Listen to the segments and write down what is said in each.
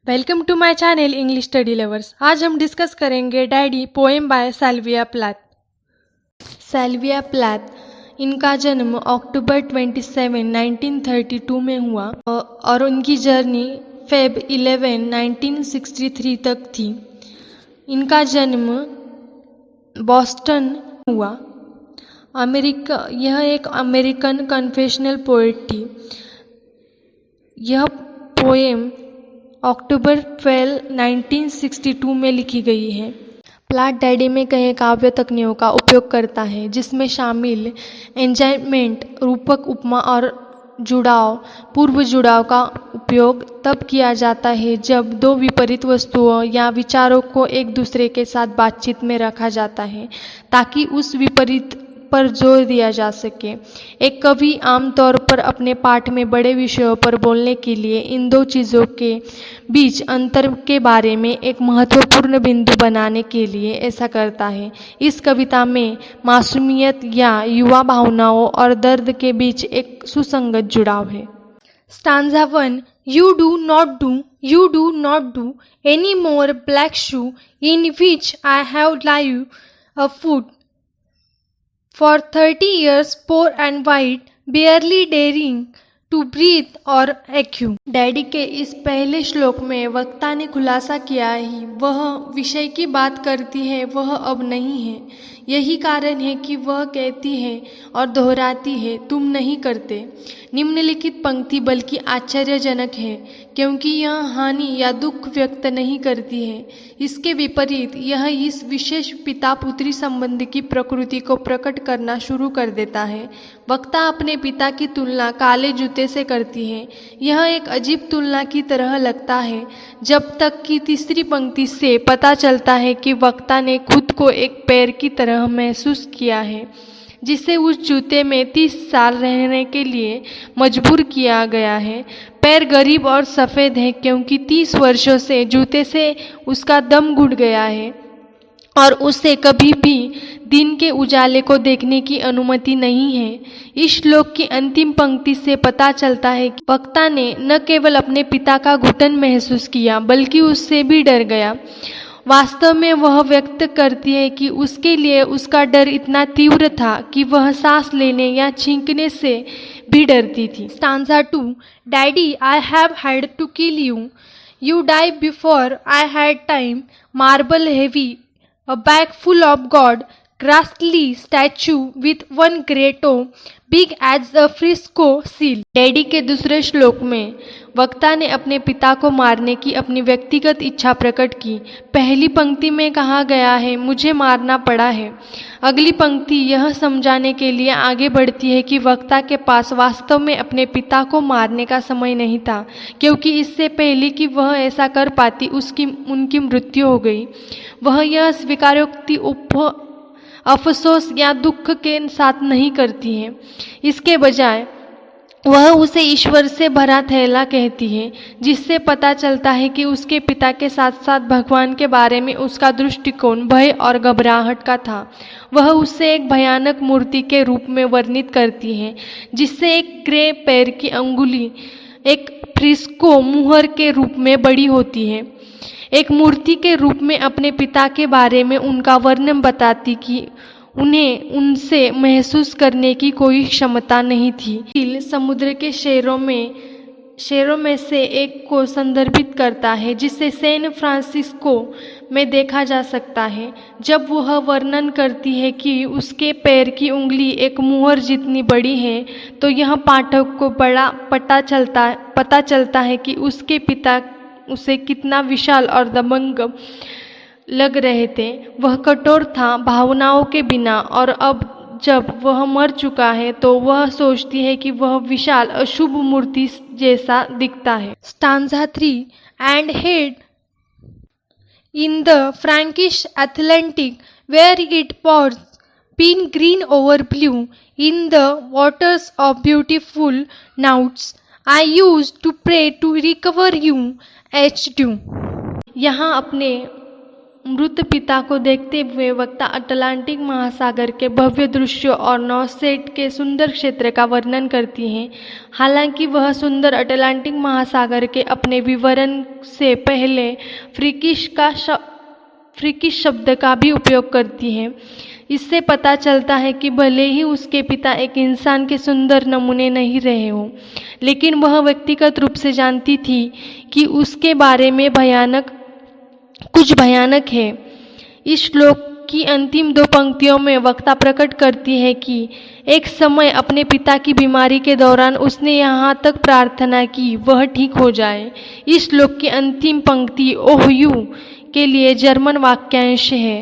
Welcome to my channel English study lovers. आज हम discuss करेंगे daddy poem by Sylvia Plath. Sylvia Plath, इनका जन्म अक्टूबर 27, 1932 में हुआ और उनकी जर्नी फेब 11, 1963 तक थी। इनका जन्म बॉस्टन हुआ। यह एक अमेरिकन कन्फेशनल पोएट थी। यह पोएम अक्टूबर 12, 1962 में लिखी गई है। प्लैथ डैडी में कई काव्य तकनीकों का उपयोग करता है, जिसमें शामिल एंजाइनमेंट, रूपक, उपमा और जुड़ाव, पूर्व जुड़ाव का उपयोग तब किया जाता है जब दो विपरीत वस्तुओं या विचारों को एक दूसरे के साथ बातचीत में रखा जाता है ताकि उस विपरीत पर जोर दिया जा सके। एक कवि आमतौर पर अपने पाठ में बड़े विषयों पर बोलने के लिए इन दो चीज़ों के बीच अंतर के बारे में एक महत्वपूर्ण बिंदु बनाने के लिए ऐसा करता है। इस कविता में मासूमियत या युवा भावनाओं और दर्द के बीच एक सुसंगत जुड़ाव है। Stanza 1। You do not do any more black shoe in which I have lived a foot for 30 years, poor and white, barely daring to breathe or echo। Daddy के इस पहले श्लोक में वक्ता ने खुलासा किया ही वह विषय की बात करती है वह अब नहीं है। यही कारण है कि वह कहती है और दोहराती है, तुम नहीं करते। निम्नलिखित पंक्ति बल्कि आश्चर्यजनक है क्योंकि यह हानि या दुख व्यक्त नहीं करती है। इसके विपरीत यह इस विशेष पिता पुत्री संबंध की प्रकृति को प्रकट करना शुरू कर देता है। वक्ता अपने पिता की तुलना काले जूते से करती है। यह एक अजीब तुलना की तरह लगता है जब तक कि तीसरी पंक्ति से पता चलता है कि वक्ता ने खुद को एक पैर की तरह महसूस किया है जिसे उस जूते में 30 साल रहने के लिए मजबूर किया गया है। पैर गरीब और सफ़ेद है क्योंकि 30 वर्षों से जूते से उसका दम घुट गया है और उसे कभी भी दिन के उजाले को देखने की अनुमति नहीं है। इस श्लोक की अंतिम पंक्ति से पता चलता है कि वक्ता ने न केवल अपने पिता का घुटन महसूस किया बल्कि उससे भी डर गया। वास्तव में वह व्यक्त करती है कि उसके लिए उसका डर इतना तीव्र था कि वह सांस लेने या छींकने से भी डरती थी। Stanza 2। Daddy, I have had to kill you, you die before I had time, marble heavy, a bag full of God, ghastly statue with one great toe, big as a Frisco seal। Daddy के दूसरे श्लोक में वक्ता ने अपने पिता को मारने की अपनी व्यक्तिगत इच्छा प्रकट की। पहली पंक्ति में कहा गया है, मुझे मारना पड़ा है। अगली पंक्ति यह समझाने के लिए आगे बढ़ती है कि वक्ता के पास वास्तव में अपने पिता को मारने का समय नहीं था क्योंकि इससे पहले कि वह ऐसा कर पाती उनकी मृत्यु हो गई। वह यह स्वीकारोक्ति अफसोस या दुख के साथ नहीं करती है। इसके बजाय वह उसे ईश्वर से भरा थैला कहती है, जिससे पता चलता है कि उसके पिता के साथ साथ भगवान के बारे में उसका दृष्टिकोण भय और घबराहट का था। वह उसे एक भयानक मूर्ति के रूप में वर्णित करती है जिससे एक ग्रे पैर की अंगुली एक फ्रिस्को मुहर के रूप में बड़ी होती है। एक मूर्ति के रूप में अपने पिता के बारे में उनका वर्णन बताती कि उन्हें उनसे महसूस करने की कोई क्षमता नहीं थी। समुद्र के शहरों में से एक को संदर्भित करता है जिसे सैन फ्रांसिस्को में देखा जा सकता है। जब वह वर्णन करती है कि उसके पैर की उंगली एक मुहर जितनी बड़ी है तो यह पाठक को बड़ा पता चलता है कि उसके पिता उसे कितना विशाल और दबंग लग रहे थे। वह कठोर था, भावनाओं के बिना, और अब जब वह मर चुका है तो वह सोचती है कि वह विशाल अशुभ मूर्ति जैसा दिखता है। Stanza 3। And head in the Frankish Atlantic where it pours pin green over blue in the waters of beautiful naughts, I used to pray to recover you, H2। यहाँ अपने मृत पिता को देखते हुए वक्ता अटलांटिक महासागर के भव्य दृश्यों और नौसेट के सुंदर क्षेत्र का वर्णन करती हैं। हालांकि वह सुंदर अटलांटिक महासागर के अपने विवरण से पहले फ्रीकिश शब्द का भी उपयोग करती है। इससे पता चलता है कि भले ही उसके पिता एक इंसान के सुंदर नमूने नहीं रहे हों, लेकिन वह व्यक्तिगत रूप से जानती थी कि उसके बारे में कुछ भयानक है। इस श्लोक की अंतिम 2 पंक्तियों में वक्ता प्रकट करती है कि एक समय अपने पिता की बीमारी के दौरान उसने यहाँ तक प्रार्थना की वह ठीक हो जाए। इस श्लोक की अंतिम पंक्ति ओह यू के लिए जर्मन वाक्यांश है।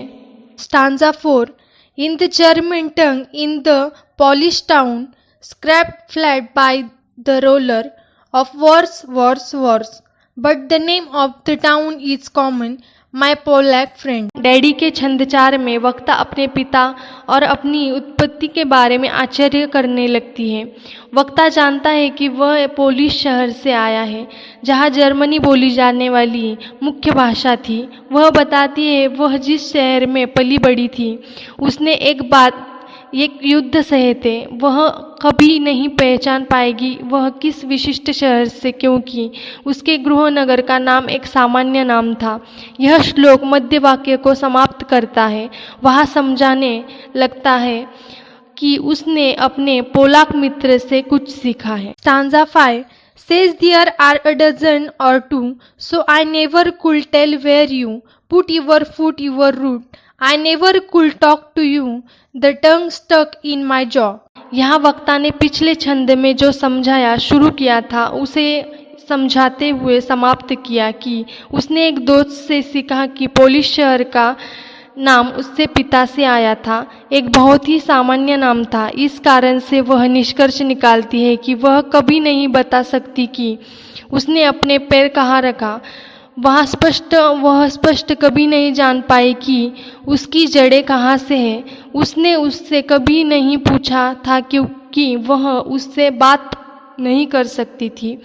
Stanza 4 In the German tongue, in the Polish town, scraped flat by the roller of wars. But the name of the town is common, my Polak friend. Daddy के छंदचार में वक्ता अपने पिता और अपनी उत्पत्ति के बारे में आश्चर्य करने लगती है। वक्ता जानता है कि वह पोलिश शहर से आया है, जहाँ जर्मनी बोली जाने वाली मुख्य भाषा थी। वह बताती है वह जिस शहर में पली बड़ी थी, उसने एक युद्ध सहे थे। वह कभी नहीं पहचान पाएगी वह किस विशिष्ट शहर से, क्योंकि उसके गृहनगर का नाम एक सामान्य नाम था। यह श्लोक मध्य वाक्य को समाप्त करता है। वह समझाने लगता है कि उसने अपने पोलाक मित्र से कुछ सीखा है। Stanza 5 says there are a dozen or two, so I never could tell where you put your foot, your root. I never could talk to you, the tongue stuck in my jaw. यहाँ वक्ता ने पिछले छंद में जो समझाया शुरू किया था उसे समझाते हुए समाप्त किया कि उसने एक दोस्त से सीखा कि पोलिश शहर का नाम उससे पिता से आया था। एक बहुत ही सामान्य नाम था। इस कारण से वह निष्कर्ष निकालती है कि वह कभी नहीं बता सकती कि उसने अपने पैर कहाँ रखा। वह स्पष्ट कभी नहीं जान पाई कि उसकी जड़ें कहाँ से हैं। उसने उससे कभी नहीं पूछा था क्योंकि वह उससे बात नहीं कर सकती थी।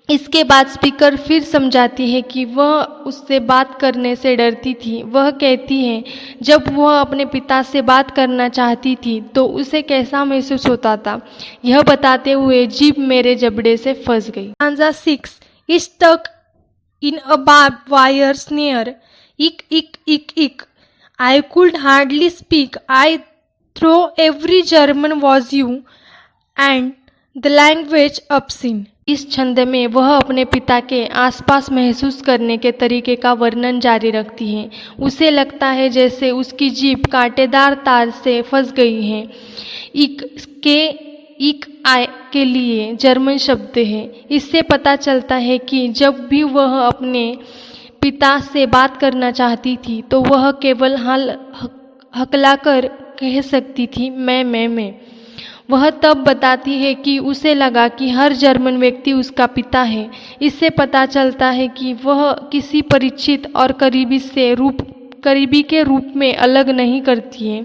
इसके बाद स्पीकर फिर समझाती है कि वह उससे बात करने से डरती थी। वह कहती है जब वह अपने पिता से बात करना चाहती थी तो उसे कैसा महसूस होता था। यह बताते हुए जीभ मेरे जबड़े से फंस गई। Stanza 6 is stuck in a barbed wire snare. Ick. I could hardly speak. I thought every German was you and the language obscene. इस छंद में वह अपने पिता के आसपास महसूस करने के तरीके का वर्णन जारी रखती है। उसे लगता है जैसे उसकी जीभ कांटेदार तार से फंस गई है। इक आय के लिए जर्मन शब्द है। इससे पता चलता है कि जब भी वह अपने पिता से बात करना चाहती थी तो वह केवल हकलाकर कह सकती थी मैं। वह तब बताती है कि उसे लगा कि हर जर्मन व्यक्ति उसका पिता है। इससे पता चलता है कि वह किसी परिचित और करीबी के रूप में अलग नहीं करती है,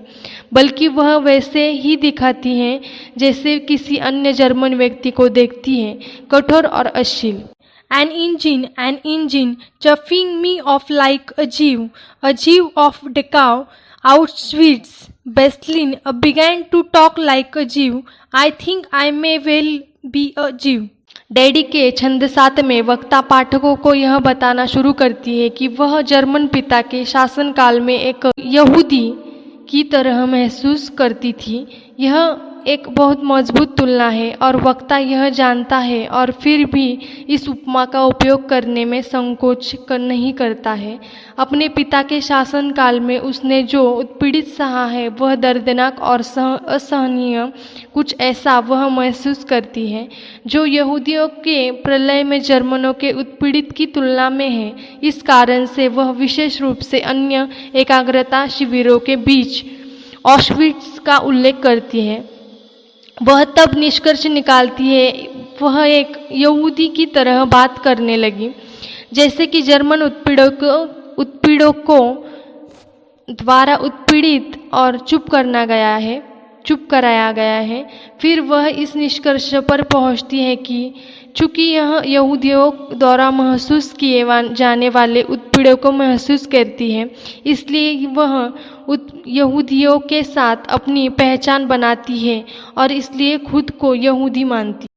बल्कि वह वैसे ही दिखाती है जैसे किसी अन्य जर्मन व्यक्ति को देखती है, कठोर और अश्लील। An engine, chuffing me off like a Jew of Dachau, Auschwitz, Berlin, began to talk like a Jew. I think I may well be a Jew. Daddy के छंद 7 में वक्ता पाठकों को यह बताना शुरू करती है कि वह जर्मन पिता के शासनकाल में एक यहूदी की तरह महसूस करती थी। यह एक बहुत मजबूत तुलना है और वक्ता यह जानता है और फिर भी इस उपमा का उपयोग करने में संकोच नहीं करता है। अपने पिता के शासनकाल में उसने जो उत्पीड़ित सहा है वह दर्दनाक और असहनीय कुछ ऐसा वह महसूस करती है जो यहूदियों के प्रलय में जर्मनों के उत्पीड़ित की तुलना में है। इस कारण से वह विशेष रूप से अन्य एकाग्रता शिविरों के बीच ऑशविट्स का उल्लेख करती है। वह तब निष्कर्ष निकालती है वह एक यहूदी की तरह बात करने लगी, जैसे कि जर्मन उत्पीड़कों द्वारा उत्पीड़ित और चुप चुप कराया गया है। फिर वह इस निष्कर्ष पर पहुंचती है कि चूंकि यह यहूदियों द्वारा महसूस किए जाने वाले उत्पीड़न को महसूस करती है, इसलिए वह यहूदियों के साथ अपनी पहचान बनाती है और इसलिए खुद को यहूदी मानती।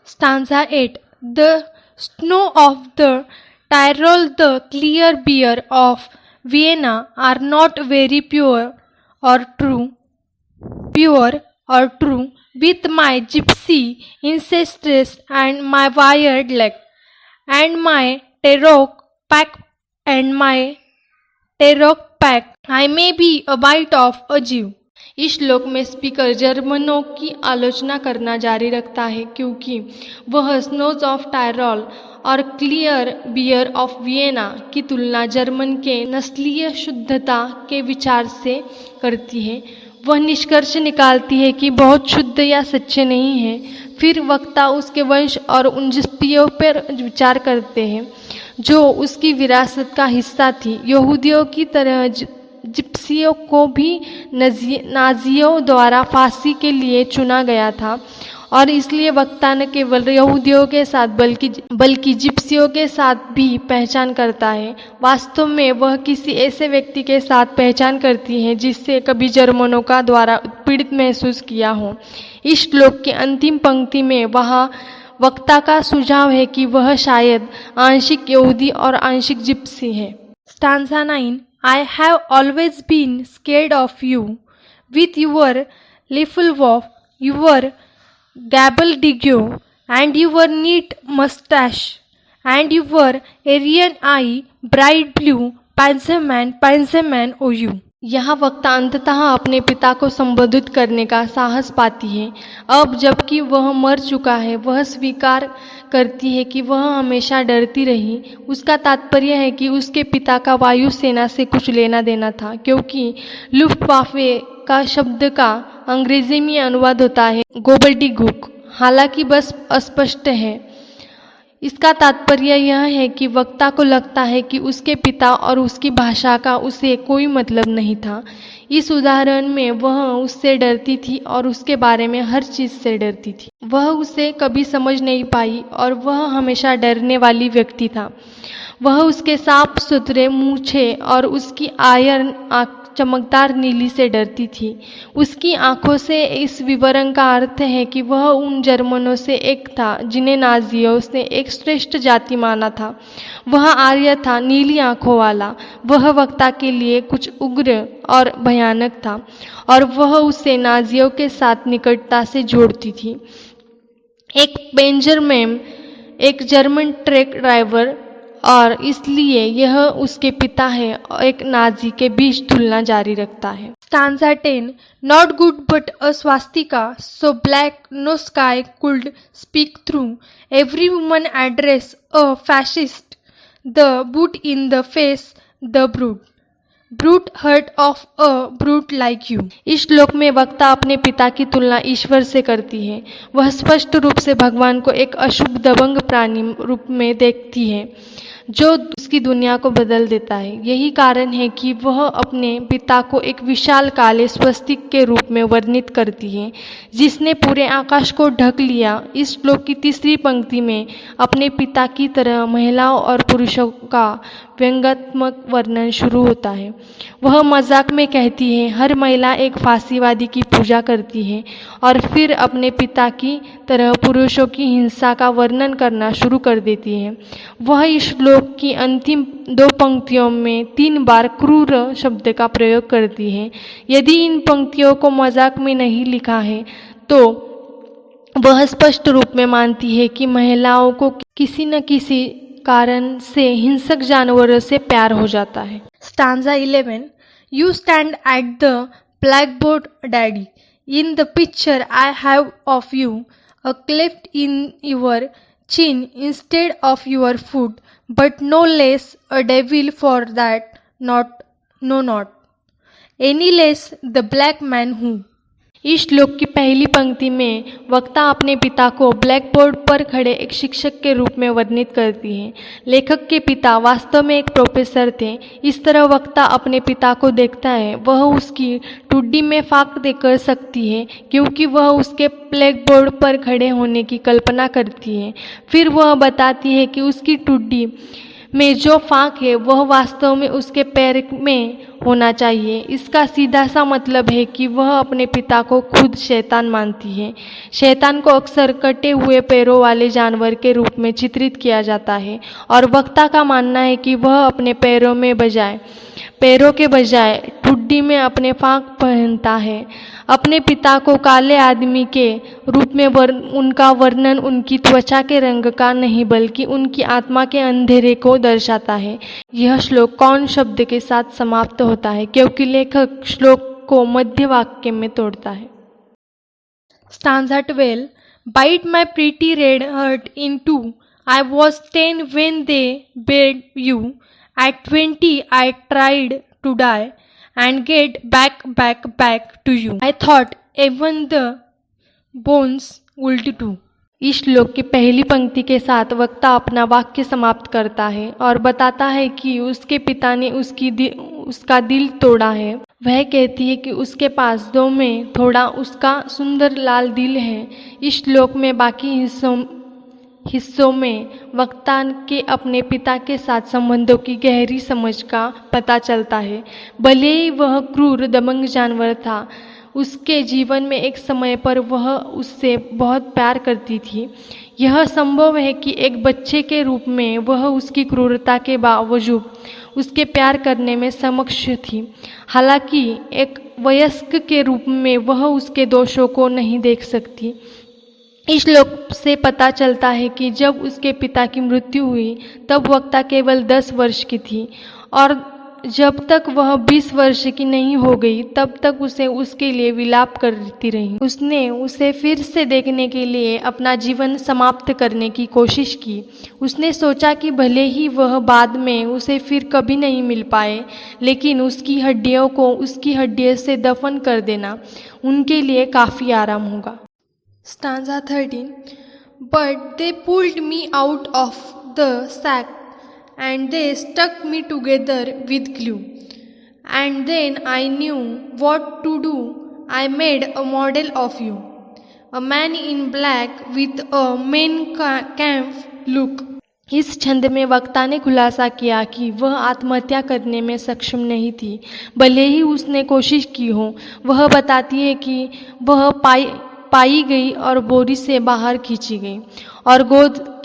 Stanza 8 the snow of the Tyrol the clear beer of Vienna are not very pure or true with my gypsy ancestors and my wired leg and my tarot pack I may be a bite of a Jew। इस श्लोक में speaker जर्मनों की आलोचना करना जारी रखता है क्योंकि वह स्नोज ऑफ टायरोल और क्लियर बियर ऑफ वियना की तुलना जर्मन के नस्लीय शुद्धता के विचार से करती है। वह निष्कर्ष निकालती है कि बहुत शुद्ध या सच्चे नहीं हैं। फिर वक्ता उसके वंश और उन जिप्सियों पर विचार करते हैं जो उसकी विरासत का हिस्सा थी। यहूदियों की तरह जिप्सियों को भी नाजियों द्वारा फांसी के लिए चुना गया था और इसलिए वक्ता न केवल यहूदियों के साथ बल्कि जिप्सियों के साथ भी पहचान करता है। वास्तव में वह किसी ऐसे व्यक्ति के साथ पहचान करती है जिससे कभी जर्मनों का द्वारा उत्पीड़ित महसूस किया हो। इस श्लोक की अंतिम पंक्ति में वहाँ वक्ता का सुझाव है कि वह शायद आंशिक यहूदी और आंशिक जिप्सी है। Stanza 9 I have always been scared of you with your Lefelwolf, your Gabbledigio, and your neat mustache, and your Aryan eye, bright blue, Panzeman, oh you। यहाँ वक्ता अंततः अपने पिता को संबोधित करने का साहस पाती है। अब जबकि वह मर चुका है, वह स्वीकार करती है कि वह हमेशा डरती रही। उसका तात्पर्य है कि उसके पिता का वायुसेना से कुछ लेना देना था, क्योंकि लुफ्टवाफे का शब्द का अंग्रेजी में अनुवाद होता है गोबल्डीगुक। हालांकि बस अस्पष्ट है। इसका तात्पर्य यह है कि वक्ता को लगता है कि उसके पिता और उसकी भाषा का उसे कोई मतलब नहीं था। इस उदाहरण में वह उससे डरती थी और उसके बारे में हर चीज़ से डरती थी। वह उसे कभी समझ नहीं पाई और वह हमेशा डरने वाली व्यक्ति था। वह उसके साफ सुथरे मूछे और उसकी आयरन चमकदार नीली से डरती थी। उसकी आंखों से इस विवरण का अर्थ है कि वह उन जर्मनों से एक था जिन्हें नाजियों ने एक श्रेष्ठ जाति माना था। वह आर्य था, नीली आंखों वाला। वह वक्ता के लिए कुछ उग्र और भयानक था और वह उसे नाजियों के साथ निकटता से जोड़ती थी। एक बेंजरमैन एक जर्मन ट्रक ड्राइवर और इसलिए यह उसके पिता है और एक नाजी के बीच तुलना जारी रखता है। Stanza 10 not good but a swastika so black no sky could speak through every woman adores a fascist the boot in the face the brute heart of a brute like you. इस श्लोक में वक्ता अपने पिता की तुलना ईश्वर से करती है। वह स्पष्ट रूप से भगवान को एक अशुभ दबंग प्राणी रूप में देखती है जो उसकी दुनिया को बदल देता है। यही कारण है कि वह अपने पिता को एक विशाल काले स्वस्तिक के रूप में वर्णित करती है जिसने पूरे आकाश को ढक लिया। इस श्लोक की तीसरी पंक्ति में अपने पिता की तरह महिलाओं और पुरुषों का व्यंग्यात्मक वर्णन शुरू होता है। वह मजाक में कहती है, हर महिला एक फांसीवादी की पूजा करती है, और फिर अपने पिता की तरह पुरुषों की हिंसा का वर्णन करना शुरू कर देती है। वह इस श्लोक की अंतिम 2 पंक्तियों में 3 बार क्रूर शब्द का प्रयोग करती है। यदि इन पंक्तियों को मजाक में नहीं लिखा है तो वह स्पष्ट रूप में मानती है कि महिलाओं को किसी न किसी कारण से हिंसक जानवरों से प्यार हो जाता है। Stanza 11 you stand at the blackboard daddy in the picture I have of you a cleft in your chin instead of your foot, but no less a devil for that, not any less the black man who। इस श्लोक की पहली पंक्ति में वक्ता अपने पिता को ब्लैक बोर्ड पर खड़े एक शिक्षक के रूप में वर्णित करती है। लेखक के पिता वास्तव में एक प्रोफेसर थे। इस तरह वक्ता अपने पिता को देखता है। वह उसकी ठुड्डी में फाक देकर सकती है क्योंकि वह उसके ब्लैक बोर्ड पर खड़े होने की कल्पना करती है। फिर वह बताती है कि उसकी ठुड्डी में जो फाक है वह वास्तव में उसके पैर में होना चाहिए। इसका सीधा सा मतलब है कि वह अपने पिता को खुद शैतान मानती है। शैतान को अक्सर कटे हुए पैरों वाले जानवर के रूप में चित्रित किया जाता है और वक्ता का मानना है कि वह अपने पैरों के बजाय ठुड्डी में अपने फाक पहनता है। अपने पिता को काले आदमी के रूप में उनका वर्णन उनकी त्वचा के रंग का नहीं बल्कि उनकी आत्मा के अंधेरे को दर्शाता है। यह श्लोक कौन शब्द के साथ समाप्त होता है क्योंकि लेखक श्लोक को मध्य वाक्य में तोड़ता है। Stanza 12. Bite my pretty red heart in two. I was 10 when they bade you. At 20 I tried to die and get back to you. I thought even the bones would too. इस श्लोक की पहली पंक्ति के साथ वक्ता अपना वाक्य समाप्त करता है और बताता है कि उसके पिता ने उसका दिल तोड़ा है। वह कहती है कि उसके पास दो में थोड़ा उसका सुंदर लाल दिल है। इस श्लोक में बाकी हिस्सों में वक्ता के अपने पिता के साथ संबंधों की गहरी समझ का पता चलता है। भले ही वह क्रूर दबंग जानवर था, उसके जीवन में एक समय पर वह उससे बहुत प्यार करती थी। यह संभव है कि एक बच्चे के रूप में वह उसकी क्रूरता के बावजूद उसके प्यार करने में समक्ष थी। हालांकि एक वयस्क के रूप में वह उसके दोषों को नहीं देख सकती। इस श्लोक से पता चलता है कि जब उसके पिता की मृत्यु हुई तब वक्ता केवल 10 वर्ष की थी और जब तक वह 20 वर्ष की नहीं हो गई तब तक उसे उसके लिए विलाप करती रही। उसने उसे फिर से देखने के लिए अपना जीवन समाप्त करने की कोशिश की। उसने सोचा कि भले ही वह बाद में उसे फिर कभी नहीं मिल पाए, लेकिन उसकी हड्डियों को उसकी हड्डियों से दफन कर देना उनके लिए काफ़ी आराम होगा। Stanza 13. But they pulled me out of the sack and they stuck me together with glue. And then I knew what to do. I made a model of you, a man in black with a Mein Kampf look. इस छंद में वक्ता ने खुलासा किया कि वह आत्महत्या करने में सक्षम नहीं थी, भले ही उसने कोशिश की हो। वह बताती है कि वह पाई गई और बोरी से बाहर खींची गई और गोंद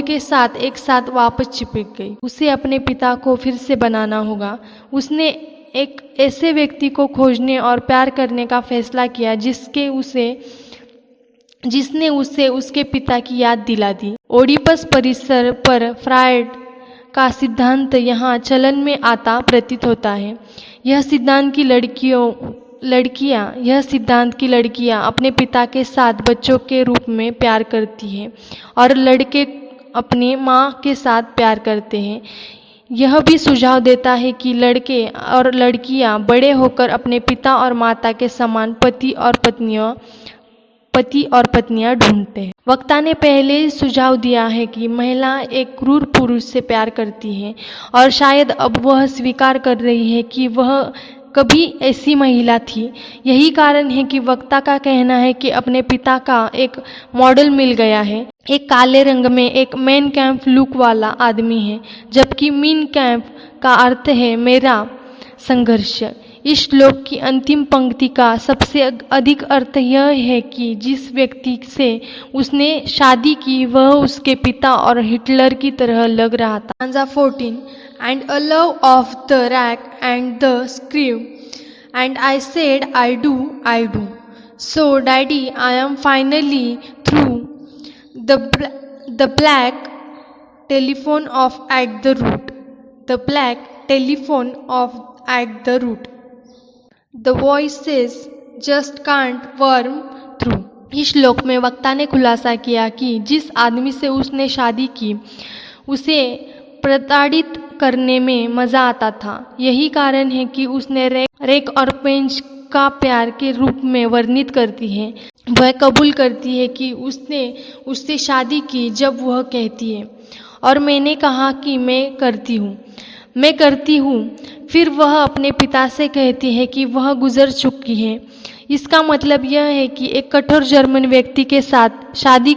के साथ एक साथ वापस चिपक गई। उसे अपने पिता को फिर से बनाना होगा। उसने एक ऐसे व्यक्ति को खोजने और प्यार करने का फैसला किया जिसने उसे उसके पिता की याद दिला दी। ओडिपस परिसर पर फ्रायड का सिद्धांत यहाँ चलन में आता प्रतीत होता है। यह सिद्धांत की लड़कियां अपने पिता के साथ बच्चों के रूप में प्यार करती हैं और लड़के अपने माँ के साथ प्यार करते हैं। यह भी सुझाव देता है कि लड़के और लड़कियां बड़े होकर अपने पिता और माता के समान पति और पत्नियां ढूंढते हैं। वक्ता ने पहले ही सुझाव दिया है कि महिला एक क्रूर पुरुष से प्यार करती है और शायद अब वह स्वीकार कर रही है कि वह कभी ऐसी महिला थी। यही कारण है कि वक्ता का कहना है कि अपने पिता का एक मॉडल मिल गया है। एक काले रंग में एक मेन कैंप लुक वाला आदमी है, जबकि मीन कैंप का अर्थ है मेरा संघर्ष। इस श्लोक की अंतिम पंक्ति का सबसे अधिक अर्थ यह है कि जिस व्यक्ति से उसने शादी की वह उसके पिता और हिटलर की तरह लग रहा था। Stanza 14. And a love of the rack and the screw, and I said I do. So daddy, I am finally through. The black telephone off at the root. The black telephone off at the root. The voices just can't worm through. इस श्लोक में वक्ता ने खुलासा किया कि जिस आदमी से उसने शादी की उसे प्रताड़ित करने में मज़ा आता था। यही कारण है कि उसने रैक और पेंच झुका प्यार के रूप में वर्णित करती है। वह कबूल करती है कि उसने उससे शादी की जब वह कहती है, और मैंने कहा कि मैं करती हूँ। फिर वह अपने पिता से कहती है कि वह गुजर चुकी है। इसका मतलब यह है कि एक कठोर जर्मन व्यक्ति के साथ शादी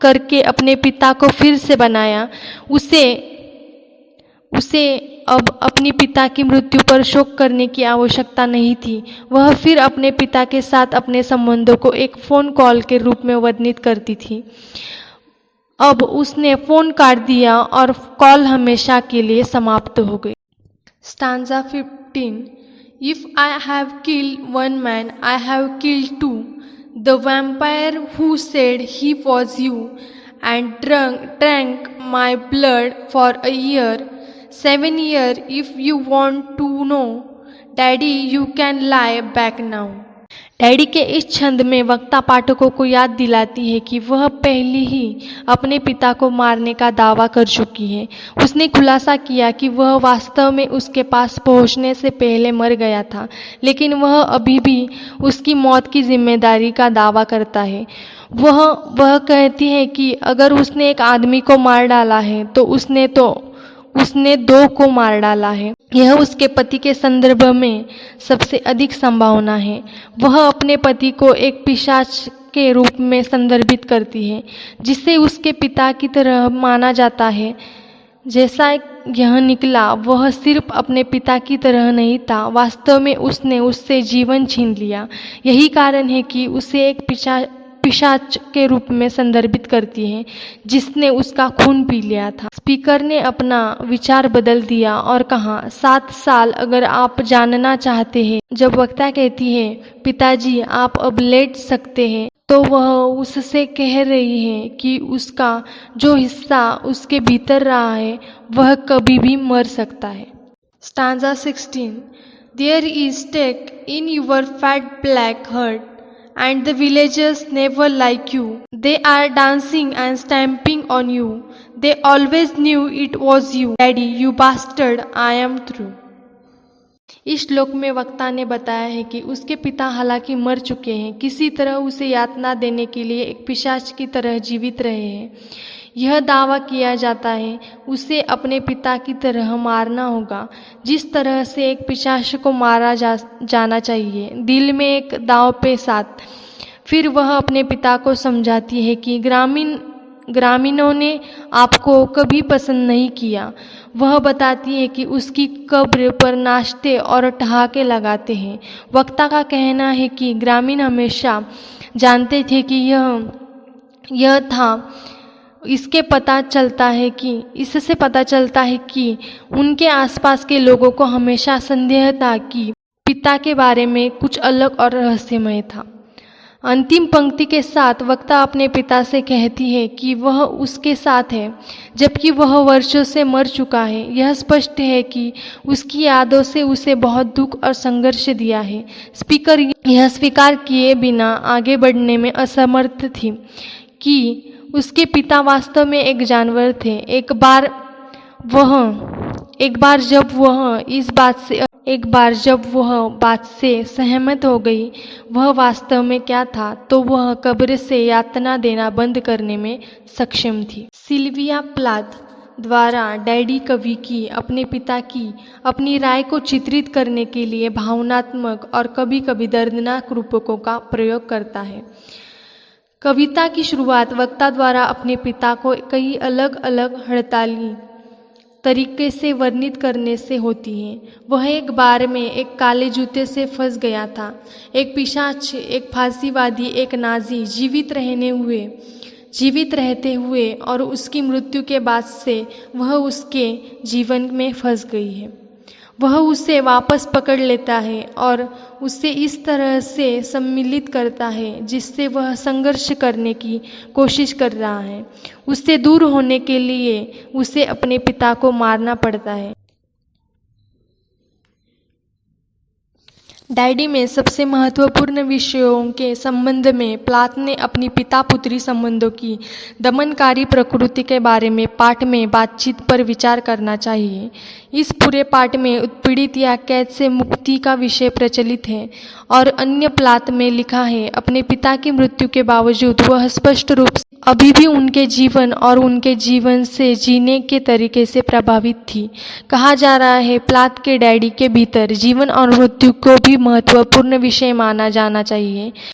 करके अपने पिता को फिर से बनाया। उसे अब अपने पिता की मृत्यु पर शोक करने की आवश्यकता नहीं थी। वह फिर अपने पिता के साथ अपने संबंधों को एक फ़ोन कॉल के रूप में वर्णित करती थी। अब उसने फ़ोन काट दिया और कॉल हमेशा के लिए समाप्त हो गई। Stanza 15 If I have killed one man, I have killed two. The vampire who said he was you and drank my blood for a year, 7 years if you want to know. Daddy, you can lie back now. Daddy के इस छंद में वक्ता पाठकों को याद दिलाती है कि वह पहले ही अपने पिता को मारने का दावा कर चुकी है। उसने खुलासा किया कि वह वास्तव में उसके पास पहुंचने से पहले मर गया था, लेकिन वह अभी भी उसकी मौत की जिम्मेदारी का दावा करता है। वह कहती है कि अगर उसने एक आदमी को मार डाला है तो उसने 2 को मार डाला है। यह उसके पति के संदर्भ में सबसे अधिक संभावना है। वह अपने पति को एक पिशाच के रूप में संदर्भित करती है, जिसे उसके पिता की तरह माना जाता है। जैसा यह निकला, वह सिर्फ अपने पिता की तरह नहीं था, वास्तव में उसने उससे जीवन छीन लिया। यही कारण है कि उसे एक पिशाच के रूप में संदर्भित करती है, जिसने उसका खून पी लिया था। स्पीकर ने अपना विचार बदल दिया और कहा, 7 साल अगर आप जानना चाहते हैं। जब वक्ता कहती है, पिताजी आप अब लेट सकते हैं, तो वह उससे कह रही है कि उसका जो हिस्सा उसके भीतर रहा है वह कभी भी मर सकता है। Stanza 16 There is stake in your fat black hut and the villagers never like you. They are dancing and stamping on you. They always knew it was you. Daddy, you bastard, I am through. इस श्लोक में वक्ता ने बताया है कि उसके पिता हालांकि मर चुके हैं, किसी तरह उसे यातना देने के लिए एक पिशाच की तरह जीवित रहे हैं। यह दावा किया जाता है उसे अपने पिता की तरह मारना होगा, जिस तरह से एक पिशाच को मारा जाना चाहिए, दिल में एक दांव पे साथ। फिर वह अपने पिता को समझाती है कि ग्रामीणों ने आपको कभी पसंद नहीं किया। वह बताती है कि उसकी कब्र पर नाचते और ठहाके लगाते हैं। वक्ता का कहना है कि ग्रामीण हमेशा जानते थे कि यह था। इससे पता चलता है कि उनके आसपास के लोगों को हमेशा संदेह था कि पिता के बारे में कुछ अलग और रहस्यमय था। अंतिम पंक्ति के साथ वक्ता अपने पिता से कहती है कि वह उसके साथ है, जबकि वह वर्षों से मर चुका है। यह स्पष्ट है कि उसकी यादों से उसे बहुत दुख और संघर्ष दिया है। स्पीकर यह स्वीकार किए बिना आगे बढ़ने में असमर्थ थी कि उसके पिता वास्तव में एक जानवर थे। एक बार जब वह बात से सहमत हो गई, वह वास्तव में क्या था, तो वह कब्र से यातना देना बंद करने में सक्षम थी। सिल्विया प्लाथ द्वारा डैडी कवि की अपने पिता की अपनी राय को चित्रित करने के लिए भावनात्मक और कभी कभी दर्दनाक रूपकों का प्रयोग करता है। कविता की शुरुआत वक्ता द्वारा अपने पिता को कई अलग अलग हड़ताली तरीके से वर्णित करने से होती है। वह एक बार में एक काले जूते से फंस गया था, एक पिशाच, एक फांसीवादी, एक नाजी, जीवित रहते हुए और उसकी मृत्यु के बाद से वह उसके जीवन में फंस गई है। वह उसे वापस पकड़ लेता है और उसे इस तरह से सम्मिलित करता है जिससे वह संघर्ष करने की कोशिश कर रहा है। उससे दूर होने के लिए उसे अपने पिता को मारना पड़ता है। डायरी में सबसे महत्वपूर्ण विषयों के संबंध में प्लात ने अपनी पिता पुत्री संबंधों की दमनकारी प्रकृति के बारे में पाठ में बातचीत पर विचार करना चाहिए। इस पूरे पाठ में उत्पीड़ित या कैद से मुक्ति का विषय प्रचलित है और अन्य प्लात में लिखा है। अपने पिता की मृत्यु के बावजूद वह स्पष्ट रूप से अभी भी उनके जीवन और उनके जीवन से जीने के तरीके से प्रभावित थी। कहा जा रहा है प्लात के डायरी के भीतर जीवन और मृत्यु को भी महत्वपूर्ण विषय माना जाना चाहिए।